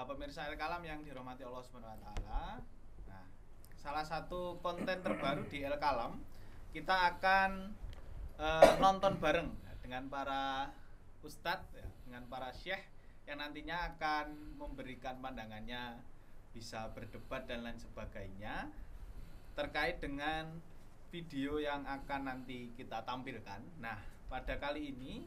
Pemirsa El Kalam yang dirahmati Allah Subhanahu wa taala. Nah, salah satu konten terbaru di El Kalam, kita akan nonton bareng dengan para ustadz ya, dengan para syekh yang nantinya akan memberikan pandangannya, bisa berdebat dan lain sebagainya terkait dengan video yang akan nanti kita tampilkan. Nah, pada kali ini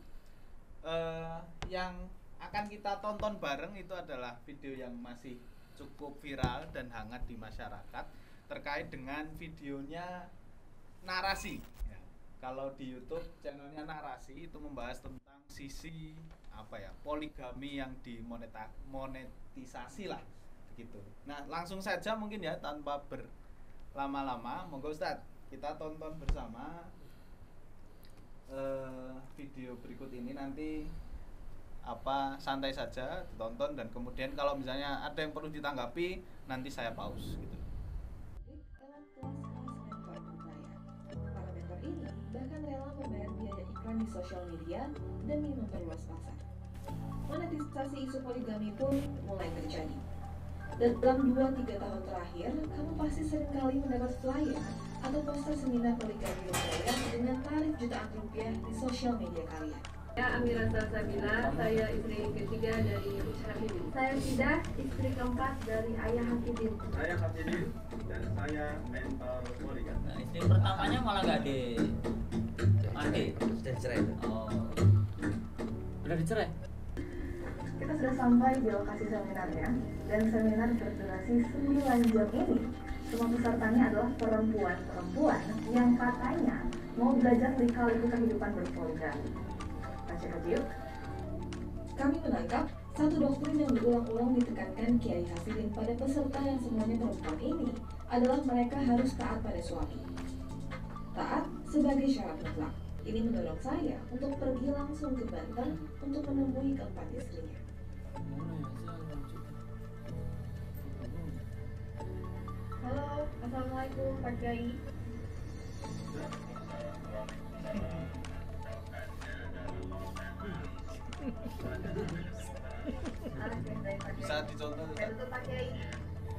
yang akan kita tonton bareng itu adalah video yang masih cukup viral dan hangat di masyarakat terkait dengan videonya narasi ya. Kalau di YouTube channelnya narasi itu membahas tentang sisi poligami yang dimonetisasi lah begitu. Nah, langsung saja mungkin ya tanpa berlama-lama, monggo Ustadz kita tonton bersama video berikut ini. Nanti santai saja ditonton, dan kemudian kalau misalnya ada yang perlu ditanggapi nanti saya pause gitu. Lewat kelas-kelas mentor berbayar, para mentor ini bahkan rela membayar biaya iklan di sosial media demi memperluas pasar. Monetisasi isu poligami pun mulai terjadi. Dalam 2-3 tahun terakhir, kamu pasti seringkali mendapat flyer atau poster seminar poligami berbayar dengan tarif jutaan rupiah di sosial media kalian. Saya Amira Salsabila, saya istri ketiga dari Coach Hafidin. Saya Sidah, istri keempat dari Ayah Hafidin. Saya Hafidin dan saya mentor poligami. Nah, istri pertamanya malah nggak mati. Sudah dicerai. Oh, udah dicerai. Kita sudah sampai di lokasi seminarnya, dan seminar berdurasi 9 jam ini. Semua pesertanya adalah perempuan-perempuan yang katanya mau belajar lika-liku kehidupan berpoligami. Baca yuk. Kami menangkap satu doktrin yang berulang-ulang ditekankan Kiai Hafidin pada peserta yang semuanya perempuan ini adalah mereka harus taat pada suami. Taat sebagai syarat mutlak. Ini mendorong saya untuk pergi langsung ke Banten untuk menemui keempat istrinya. Halo, assalamualaikum Pak Kiai. Bisa dicontoh Betul Pak Kiai.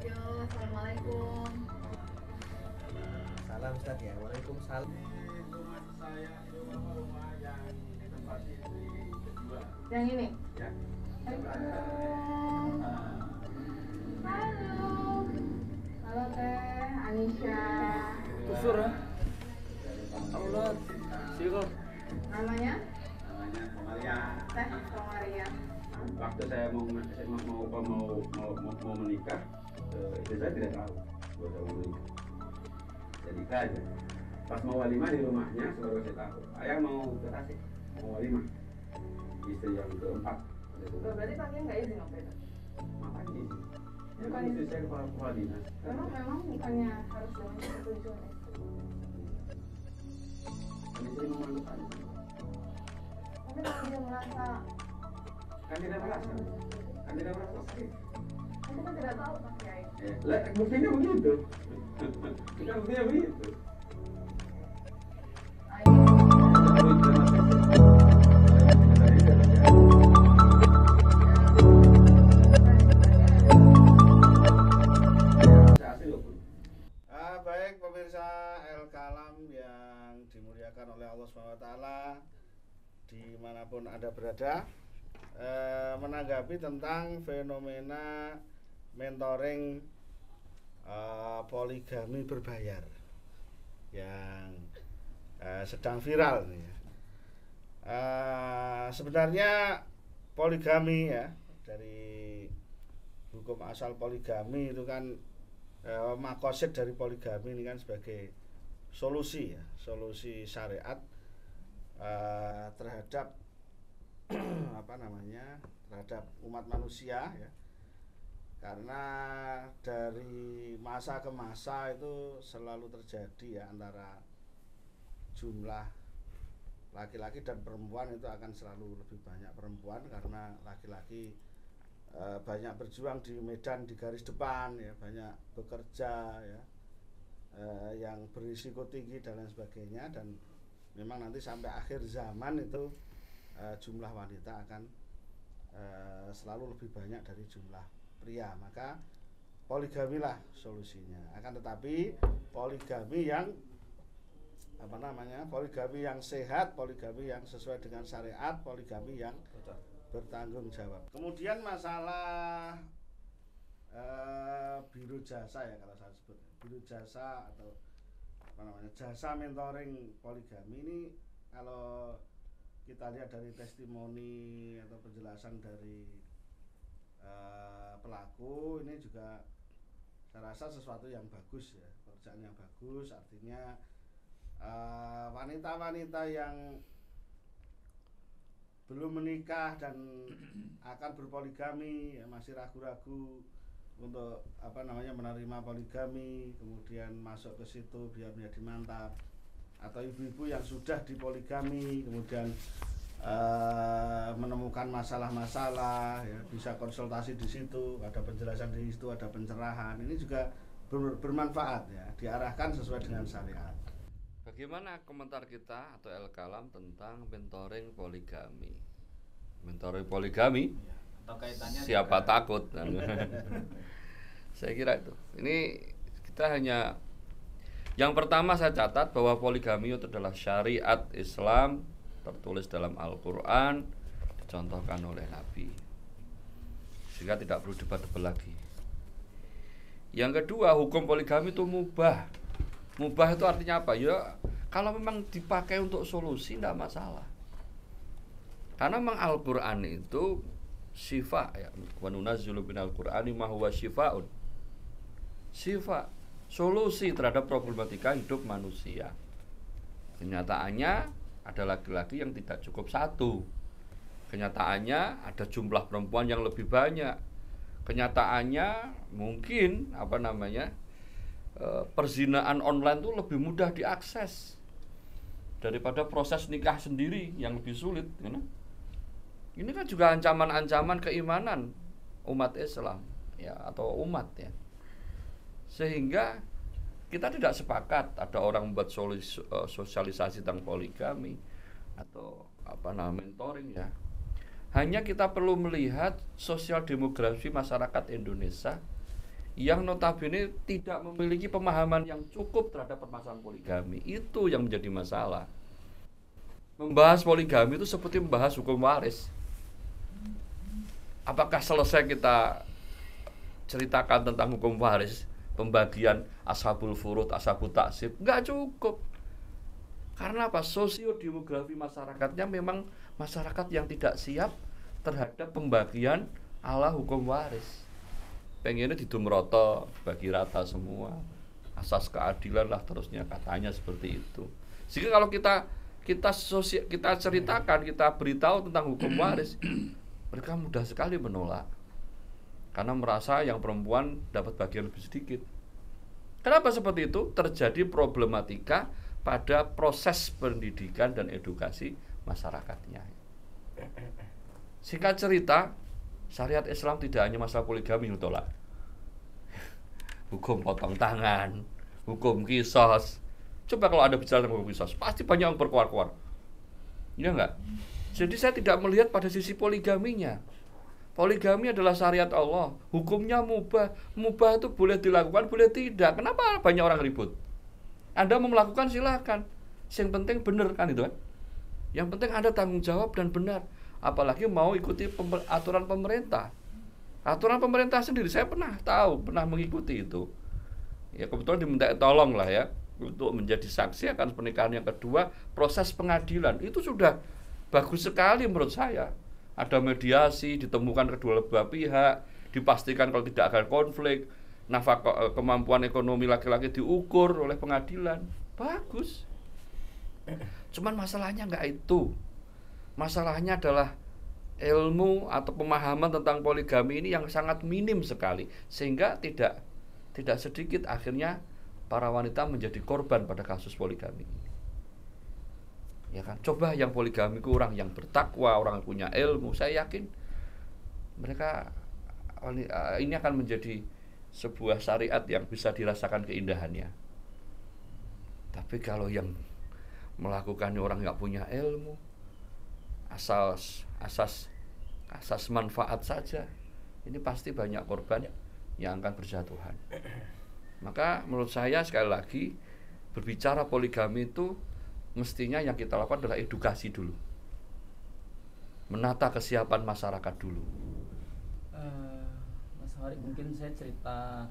Yo, assalamualaikum. Salam Ustaz ya. Waalaikumsalam. Rumah saya itu rumah yang tempat istri kedua. Yang ini? Ya. Halo. Halo Teh Anisha. Kusur ya. Allah, siapa? Namanya? Namanya Maria. Teh Komaria. Waktu saya mau menikah, itu saya tidak tahu bahwa saya mau menikah. Jadi aja. Pas mau walimah di rumahnya, baru saya tahu. Ayah mau ke Tasik, mau walimah. Istri yang keempat. Berarti Pak Kiai nggak izin waktu itu? Makanya izin. Bukan istri saya kepala dinas. Memang bukannya harus dengan persetujuan istri. Kan istri memandukan. Tapi kalau dia merasa Kan tidak merasa. Kan tidak merasa sakit. kita tidak tahu Pak Kiai. Lah, buktinya begitu. Kita buktinya begitu. Baik pemirsa El Kalam yang dimuliakan oleh Allah SWT, dimanapun Anda berada, menanggapi tentang fenomena mentoring poligami berbayar yang sedang viral nih ya. Sebenarnya poligami ya, dari hukum asal poligami itu kan makosid dari poligami ini kan sebagai solusi ya, solusi syariat terhadap terhadap umat manusia ya. Karena dari masa ke masa itu selalu terjadi ya, antara jumlah laki-laki dan perempuan itu akan selalu lebih banyak perempuan, karena laki-laki banyak berjuang di medan, di garis depan ya, banyak bekerja ya, yang berisiko tinggi dan lain sebagainya. Dan memang nanti sampai akhir zaman itu jumlah wanita akan selalu lebih banyak dari jumlah pria, maka poligamilah solusinya. Akan tetapi poligami yang poligami yang sehat, poligami yang sesuai dengan syariat, poligami yang bertanggung jawab. Kemudian masalah biro jasa, ya kalau saya sebut biro jasa atau jasa mentoring poligami ini, kalau kita lihat dari testimoni atau penjelasan dari pelaku, ini juga saya rasa sesuatu yang bagus ya, pekerjaan yang bagus. Artinya wanita-wanita yang belum menikah dan akan berpoligami, ya, masih ragu-ragu untuk menerima poligami, kemudian masuk ke situ biar menjadi mantap, atau ibu-ibu yang sudah dipoligami kemudian menemukan masalah-masalah, ya, bisa konsultasi di situ, ada penjelasan di situ, ada pencerahan. Ini juga bermanfaat, ya, diarahkan sesuai dengan syariat. Bagaimana komentar kita atau El-Kalam tentang mentoring poligami? Mentoring poligami, atau kaitannya siapa takut? Saya kira itu. Ini kita hanya, yang pertama saya catat bahwa poligami itu adalah syariat Islam, tertulis dalam Al-Quran, dicontohkan oleh Nabi, sehingga tidak perlu debat-debat lagi. Yang kedua, hukum poligami itu mubah. Mubah itu artinya apa? Ya, kalau memang dipakai untuk solusi tidak masalah. Karena memang Al-Quran itu syifa, ya, wa nunazzilu minal Qur'ani ma huwa syifaun. Syifa, solusi terhadap problematika hidup manusia. Kenyataannya ada laki-laki yang tidak cukup satu. Kenyataannya ada jumlah perempuan yang lebih banyak. Kenyataannya mungkin perzinaan online itu lebih mudah diakses daripada proses nikah sendiri yang lebih sulit, ya. Ini kan juga ancaman-ancaman keimanan umat Islam, ya, atau umat, ya. Sehingga kita tidak sepakat ada orang membuat sosialisasi tentang poligami atau mentoring, ya. Hanya kita perlu melihat sosial demografi masyarakat Indonesia yang notabene tidak memiliki pemahaman yang cukup terhadap permasalahan poligami. Itu yang menjadi masalah. Membahas poligami itu seperti membahas hukum waris. Apakah selesai kita ceritakan tentang hukum waris, pembagian ashabul furud, ashabul taksib? Enggak cukup. Karena apa? Sosiodemografi masyarakatnya memang masyarakat yang tidak siap terhadap pembagian ala hukum waris. Pengennya didumroto, bagi rata semua, asas keadilan lah terusnya, katanya seperti itu. Sehingga kalau kita ceritakan, kita beritahu tentang hukum waris, mereka mudah sekali menolak karena merasa yang perempuan dapat bagian lebih sedikit. Kenapa seperti itu? Terjadi problematika pada proses pendidikan dan edukasi masyarakatnya. Singkat cerita, syariat Islam tidak hanya masalah poligami yang ditolak. Hukum potong tangan, hukum qisas. Coba kalau Anda bicara tentang hukum qisas, pasti banyak yang berkuar-kuar. Iya enggak? Jadi saya tidak melihat pada sisi poligaminya. Poligami adalah syariat Allah, hukumnya mubah. Mubah itu boleh dilakukan, boleh tidak. Kenapa banyak orang ribut? Anda mau melakukan silakan. Yang penting benar, kan itu kan? Yang penting Anda tanggung jawab dan benar. Apalagi mau ikuti aturan pemerintah. Aturan pemerintah sendiri saya pernah mengikuti itu. Ya kebetulan diminta tolong lah, ya, untuk menjadi saksi akan pernikahan yang kedua, proses pengadilan itu sudah bagus sekali menurut saya. Ada mediasi, ditemukan kedua belah pihak, dipastikan kalau tidak akan konflik, nafkah, kemampuan ekonomi laki-laki diukur oleh pengadilan. Bagus. Cuman masalahnya enggak itu. Masalahnya adalah ilmu atau pemahaman tentang poligami ini yang sangat minim sekali, sehingga tidak sedikit akhirnya para wanita menjadi korban pada kasus poligami. Ya kan? Coba yang poligami itu orang yang bertakwa, orang yang punya ilmu, saya yakin mereka ini akan menjadi sebuah syariat yang bisa dirasakan keindahannya. Tapi kalau yang melakukannya orang nggak punya ilmu, asas manfaat saja, ini pasti banyak korban yang akan berjatuhan. Maka menurut saya sekali lagi berbicara poligami itu mestinya yang kita lakukan adalah edukasi dulu, menata kesiapan masyarakat dulu. Mas Farid, mungkin saya cerita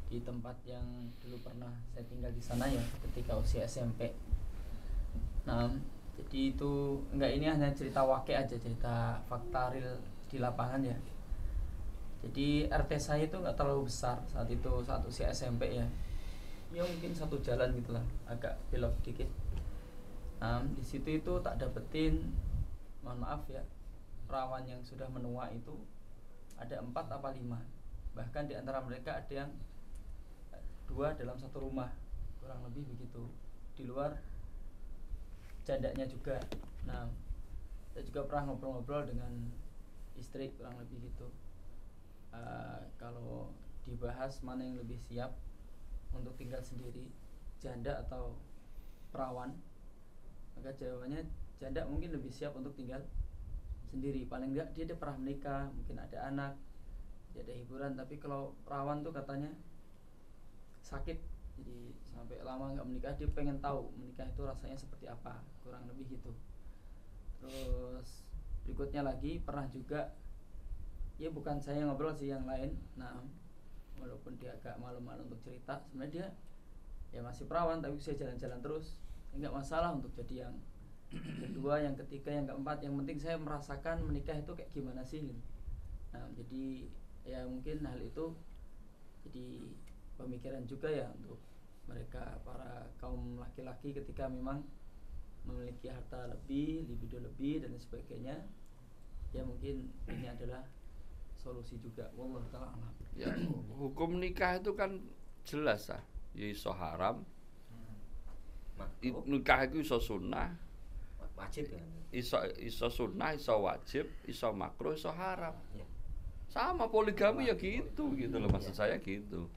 di tempat yang dulu pernah saya tinggal di sana ya, ketika usia SMP. Nah, jadi itu enggak, ini hanya cerita wakil aja, cerita fakta real di lapangan ya. Jadi RT saya itu nggak terlalu besar saat itu, saat usia SMP ya. Ya mungkin satu jalan gitulah, agak belok dikit. Nah, di situ itu tak dapetin, mohon maaf ya, perawan yang sudah menua itu ada 4 apa 5. Bahkan di antara mereka ada yang 2 dalam satu rumah, kurang lebih begitu. Di luar jandanya juga. Nah, saya juga pernah ngobrol-ngobrol dengan istri kurang lebih gitu. Kalau dibahas mana yang lebih siap untuk tinggal sendiri, janda atau perawan, maka jawabannya janda mungkin lebih siap untuk tinggal sendiri. Paling enggak dia pernah menikah, mungkin ada anak, dia ada hiburan. Tapi kalau perawan tuh katanya sakit, jadi sampai lama nggak menikah, dia pengen tahu menikah itu rasanya seperti apa, kurang lebih gitu. Terus berikutnya lagi pernah juga, ya bukan saya ngobrol sih, yang lain. Nah, walaupun dia agak malu-malu untuk cerita, sebenarnya dia ya masih perawan tapi bisa jalan-jalan terus, enggak masalah untuk jadi yang kedua, yang ketiga, yang keempat. Yang penting saya merasakan menikah itu kayak gimana sih gitu. Nah, jadi ya mungkin hal itu jadi pemikiran juga ya untuk mereka, para kaum laki-laki, ketika memang memiliki harta lebih, libido lebih dan sebagainya, ya mungkin ini adalah solusi juga. Wallahu ta'ala alam. Ya, hukum nikah itu kan jelas ya iso haram, nikah itu iso sunnah, wajib kan? iso sunnah, iso wajib, iso makruh, iso haram. Sama poligami ya gitu loh, maksud saya gitu.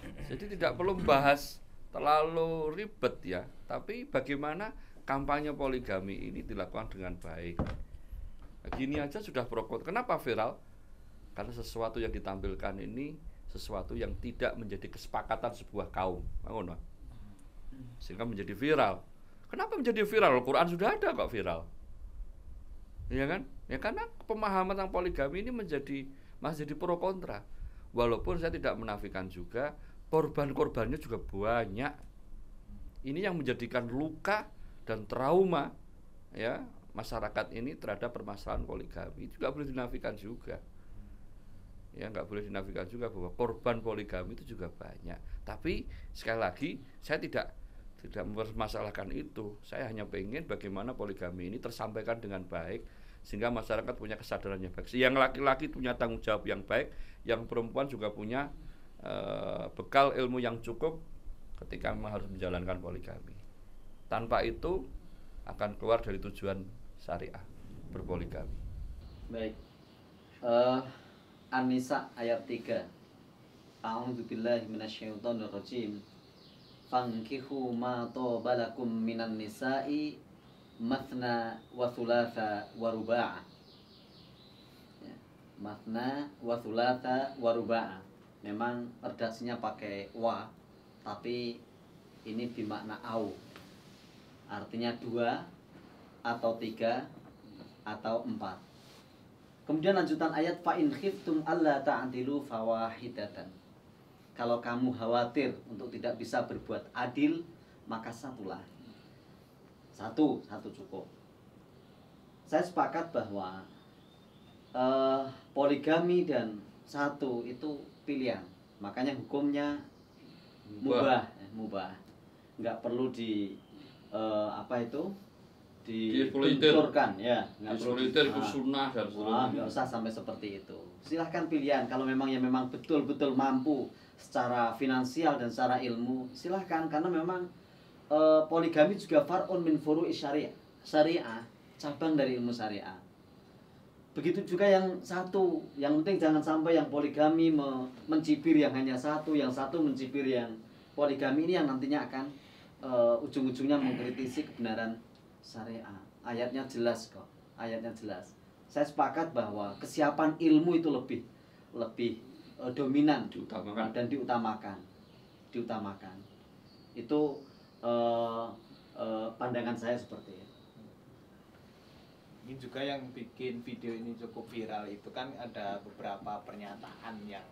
Jadi tidak perlu bahas terlalu ribet ya, tapi bagaimana kampanye poligami ini dilakukan dengan baik. Nah, gini aja sudah pro kontra. Kenapa viral? Karena sesuatu yang ditampilkan ini sesuatu yang tidak menjadi kesepakatan sebuah kaum, bangun, sehingga menjadi viral. Kenapa menjadi viral? Al-Quran sudah ada kok viral, ya kan? Ya karena pemahaman tentang poligami ini masih jadi pro kontra. Walaupun saya tidak menafikan juga korban-korbannya juga banyak. Ini yang menjadikan luka dan trauma ya masyarakat ini terhadap permasalahan poligami. Juga boleh dinafikan juga. Ya, nggak boleh dinafikan juga bahwa korban poligami itu juga banyak. Tapi sekali lagi saya tidak mempermasalahkan itu. Saya hanya pengen bagaimana poligami ini tersampaikan dengan baik sehingga masyarakat punya kesadaran yang baik. Yang laki-laki punya tanggung jawab yang baik, yang perempuan juga punya bekal ilmu yang cukup ketika memang harus menjalankan poligami. Tanpa itu akan keluar dari tujuan syariah berpoligami. Baik. An-Nisa ayat 3. A'udzubillahi minasyaitonirrajim. Fankihu ma tobalakum minan nisa'i mathna wa thulatha wa ruba'a. Ya, mathna wa thulatha wa ruba'a. Memang redaksinya pakai wa, tapi ini bermakna au. Artinya 2 atau 3 atau 4. Kemudian lanjutan ayat, fa in khiftum alla ta'dilu fawahidatan. Kalau kamu khawatir untuk tidak bisa berbuat adil, maka satulah. Satu cukup. Saya sepakat bahwa poligami dan satu itu pilihan. Makanya hukumnya mubah. Nggak perlu dibenturkan ya, nggak perlu itu sunnah dan nggak usah sampai seperti itu. Silahkan pilihan. Kalau memang betul-betul mampu secara finansial dan secara ilmu, silahkan, karena memang poligami juga far'un min furu'i syariah, cabang dari ilmu syariah. Begitu juga yang satu, yang penting jangan sampai yang poligami mencibir yang hanya satu, yang satu mencibir yang poligami. Ini yang nantinya akan ujung-ujungnya mengkritisi kebenaran syariah. Ayatnya jelas kok, ayatnya jelas. saya sepakat bahwa kesiapan ilmu itu lebih dominan diutamakan dan diutamakan. Itu pandangan saya seperti itu. Ini juga yang bikin video ini cukup viral itu kan ada beberapa pernyataan yang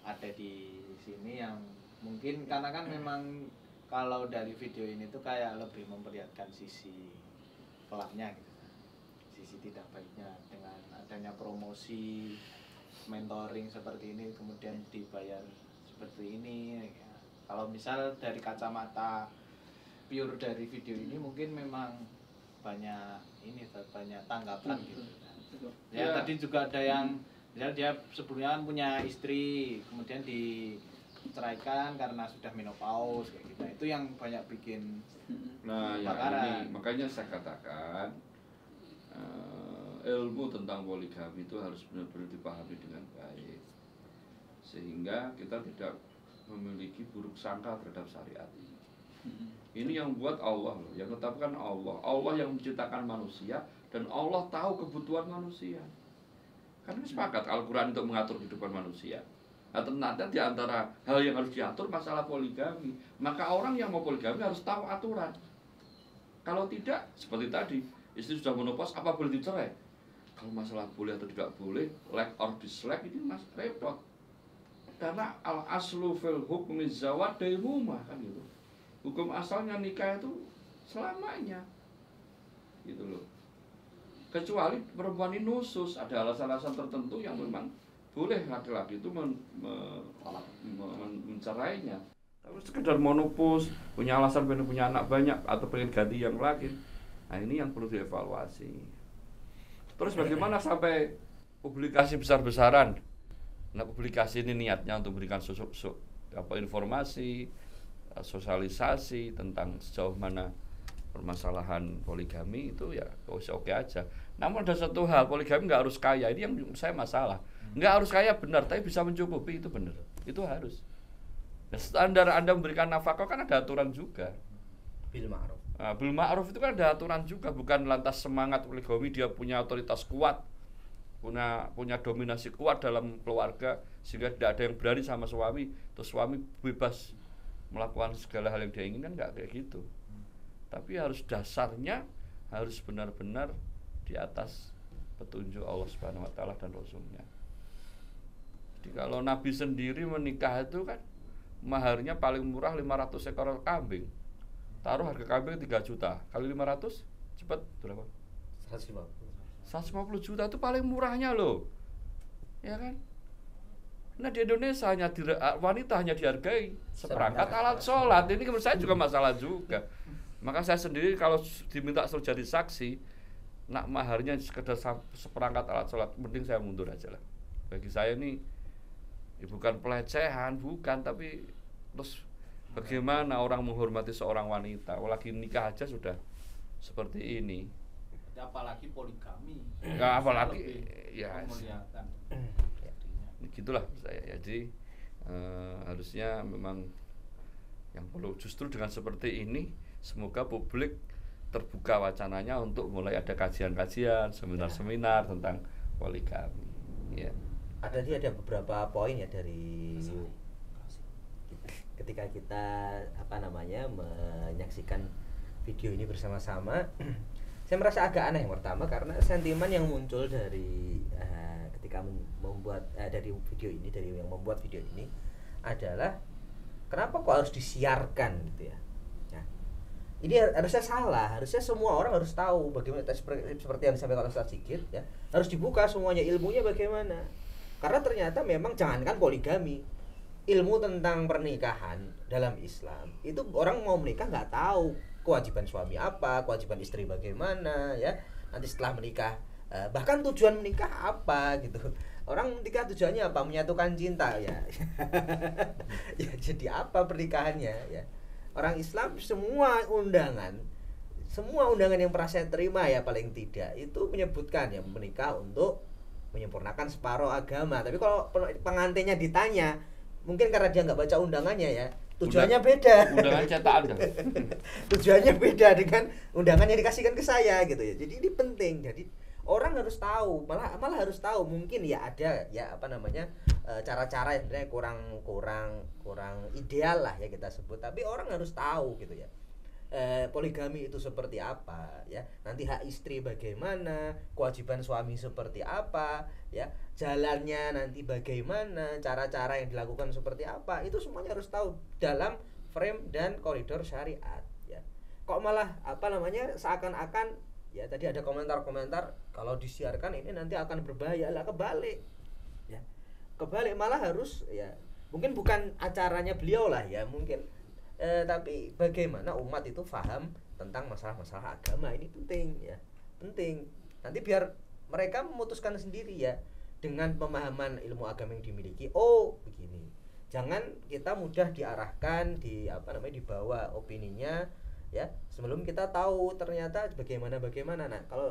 ada di sini yang mungkin karena kan memang kalau dari video ini tuh kayak lebih memperlihatkan sisi gelapnya gitu, sisi tidak baiknya dengan adanya promosi mentoring seperti ini kemudian dibayar seperti ini ya. Kalau misal dari kacamata pure dari video ini mungkin memang banyak tanggapan gitu. Ya, tadi juga ada yang misalnya dia sebelumnya kan punya istri kemudian diceraikan karena sudah menopause kayak gitu. Nah, itu yang banyak bikin ya ini makanya saya katakan ilmu tentang poligami itu harus benar-benar dipahami dengan baik sehingga kita tidak memiliki buruk sangka terhadap syariat ini. Ini yang buat Allah loh, yang tetapkan Allah. Allah yang menciptakan manusia dan Allah tahu kebutuhan manusia. Kan sepakat Al-Quran untuk mengatur kehidupan manusia. Nah, ternyata di antara hal yang harus diatur masalah poligami. Maka orang yang mau poligami harus tahu aturan. Kalau tidak, seperti tadi, istri sudah menopause, apa boleh dicerai? Kalau masalah boleh atau tidak boleh, like or dislike ini mas repot. Karena al-aslu fil hukmi zawad daimumah kan gitu. Hukum asalnya nikah itu selamanya gitu loh. Kecuali perempuan ini nusus, ada alasan-alasan tertentu yang memang boleh laki-laki itu mencerainya. Tapi sekedar monopause, punya alasan pengen punya anak banyak atau pengen ganti yang lain. Nah ini yang perlu dievaluasi. Terus bagaimana sampai publikasi besar-besaran? Nah publikasi ini niatnya untuk memberikan informasi, sosialisasi tentang sejauh mana permasalahan poligami itu ya oke aja. Namun ada satu hal, poligami nggak harus kaya. Ini yang saya masalah. Nggak harus kaya benar, tapi bisa mencukupi itu benar. Itu harus. Dan standar Anda memberikan nafkah kan ada aturan juga. Bil ma'ruf. Nah, bil ma'ruf itu kan ada aturan juga, bukan lantas semangat poligami dia punya otoritas kuat, punya dominasi kuat dalam keluarga sehingga tidak ada yang berani sama suami, terus suami bebas melakukan segala hal yang dia inginkan, nggak kayak gitu. Tapi harus dasarnya harus benar-benar di atas petunjuk Allah Subhanahu wa taala dan Rasulnya. Jadi kalau Nabi sendiri menikah itu kan maharnya paling murah 500 ekor kambing. Taruh harga kambing 3 juta. Kali 500 cepat berapa? 150 juta itu paling murahnya loh. Ya kan? Nah di Indonesia wanita hanya dihargai seperangkat alat sholat. Ini menurut saya juga masalah juga. Maka saya sendiri kalau diminta suruh jadi saksi, nak maharnya sekedar seperangkat alat sholat, mending saya mundur aja lah. Bagi saya ini ya bukan pelecehan, bukan, tapi terus bagaimana orang menghormati seorang wanita, lagi nikah aja sudah seperti ini. Apalagi poligami. Ya apalagi ya. Gitulah saya. Jadi harusnya memang yang perlu justru dengan seperti ini, semoga publik terbuka wacananya untuk mulai ada kajian-kajian, seminar-seminar tentang poligami. Ya. Ada beberapa poin ya dari ketika kita menyaksikan video ini bersama-sama. Saya merasa agak aneh yang pertama karena sentimen yang muncul dari ketika membuat dari video ini, dari yang membuat video ini adalah kenapa kok harus disiarkan gitu ya. Nah, ini harusnya salah, harusnya semua orang harus tahu bagaimana seperti yang disampaikan Ustaz Sigit ya. Harus dibuka semuanya ilmunya bagaimana. Karena ternyata memang jangankan poligami, ilmu tentang pernikahan dalam Islam itu orang mau menikah nggak tahu kewajiban suami apa, kewajiban istri bagaimana ya. Nanti setelah menikah bahkan tujuan menikah apa gitu. Orang menikah tujuannya apa? Menyatukan cinta ya. Ya jadi apa pernikahannya ya. Orang Islam semua undangan yang pernah saya terima ya paling tidak itu menyebutkan ya menikah untuk menyempurnakan separuh agama. Tapi kalau pengantinnya ditanya, mungkin karena dia nggak baca undangannya ya, tujuannya beda. Undangan cetakan. Tujuannya beda dengan undangan yang dikasihkan ke saya gitu ya. Jadi ini penting. Jadi orang harus tahu, malah harus tahu. Mungkin ya ada ya apa namanya cara-cara yang sebenarnya kurang ideal lah ya kita sebut, tapi orang harus tahu gitu ya. Poligami itu seperti apa ya, nanti hak istri bagaimana, kewajiban suami seperti apa ya, jalannya nanti bagaimana, cara-cara yang dilakukan seperti apa, itu semuanya harus tahu dalam frame dan koridor syariat ya. Kok malah apa namanya seakan-akan ya, tadi ada komentar-komentar kalau disiarkan ini nanti akan berbahaya. Lah kebalik ya, kebalik, malah harus ya, mungkin bukan acaranya beliau lah ya mungkin, tapi bagaimana umat itu paham tentang masalah-masalah agama ini penting ya, penting. Nanti biar mereka memutuskan sendiri ya dengan pemahaman ilmu agama yang dimiliki. Oh begini, jangan kita mudah diarahkan dibawa opininya ya sebelum kita tahu ternyata bagaimana. Nah kalau